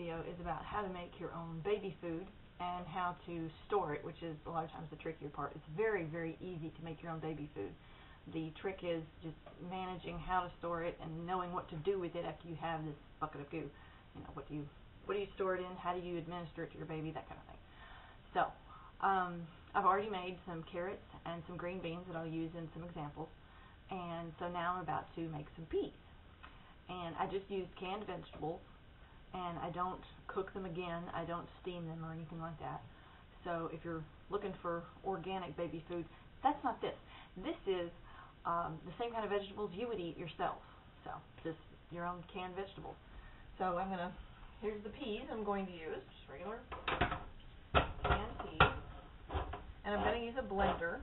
video is about how to make your own baby food and how to store it, which is a lot of times the trickier part. It's very, very easy to make your own baby food. The trick is just managing how to store it and knowing what to do with it after you have this bucket of goo. You know, what do you store it in? How do you administer it to your baby? That kind of thing. So, I've already made some carrots and some green beans that I'll use in some examples. And so now I'm about to make some peas. And I just used canned vegetables, and I don't cook them again. I don't steam them or anything like that. So if you're looking for organic baby food, that's not this. This is the same kind of vegetables you would eat yourself. So just your own canned vegetables. So here's the peas I'm going to use, just regular canned peas. And I'm going to use a blender,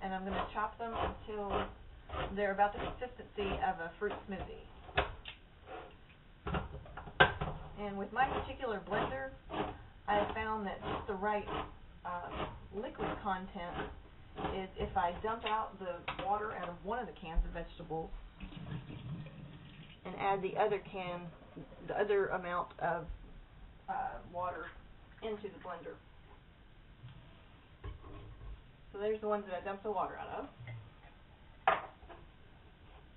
and I'm going to chop them until they're about the consistency of a fruit smoothie. And with my particular blender, I have found that just the right liquid content is if I dump out the water out of one of the cans of vegetables and add the other amount of water into the blender. So there's the ones that I dumped the water out of.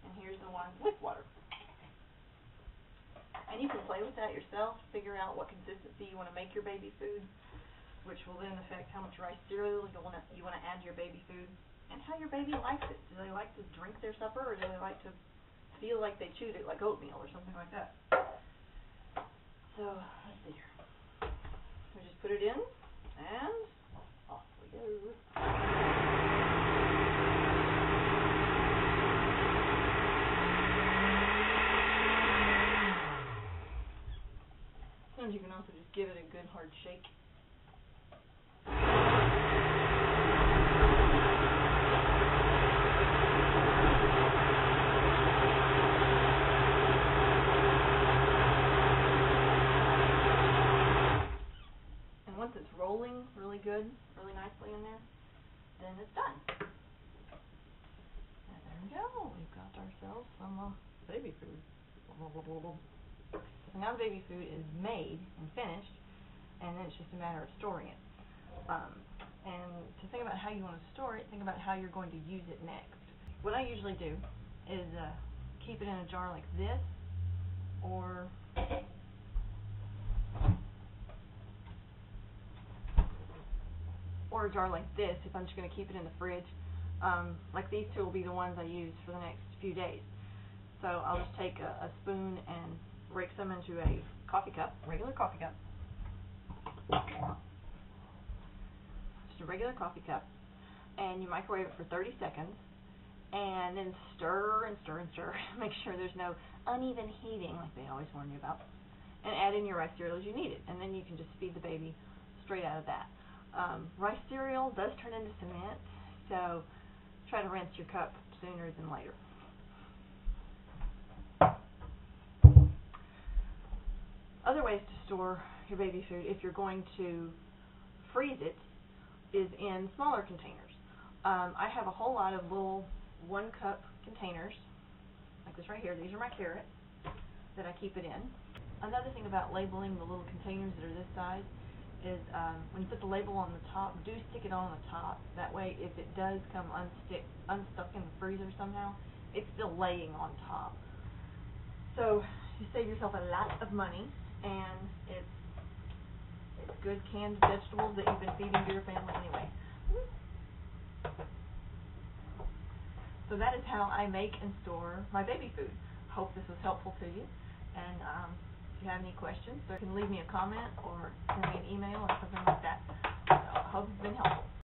And here's the one with water. And you can play with that yourself, figure out what consistency you want to make your baby food, which will then affect how much rice cereal you want to add to your baby food, and how your baby likes it. Do they like to drink their supper, or do they like to feel like they chewed it like oatmeal or something like that? So, let's see here. We just put it in, and off we go. Sometimes you can also just give it a good hard shake. And once it's rolling really good, really nicely in there, then it's done. And there we go. We've got ourselves some baby food. So now the baby food is made and finished, and then it's just a matter of storing it. And to think about how you want to store it, think about how you're going to use it next. What I usually do is keep it in a jar like this, or a jar like this if I'm just going to keep it in the fridge. Like these two will be the ones I use for the next few days. So I'll just take a spoon and rake some into a coffee cup, regular coffee cup. Just a regular coffee cup. And you microwave it for 30 seconds. And then stir and stir and stir. Make sure there's no uneven heating like they always warn you about. And add in your rice cereal as you need it. And then you can just feed the baby straight out of that. Rice cereal does turn into cement, so try to rinse your cup sooner than later. Other ways to store your baby food, if you're going to freeze it, is in smaller containers. I have a whole lot of little 1-cup containers, like this right here. These are my carrots that I keep it in. Another thing about labeling the little containers that are this size is when you put the label on the top, do stick it on the top. That way, if it does come unstuck in the freezer somehow, it's still laying on top. So you save yourself a lot of money, and it's good canned vegetables that you've been feeding to your family anyway. So that is how I make and store my baby food. Hope this was helpful to you. And if you have any questions, you can leave me a comment or send me an email or something like that. So I hope it's been helpful.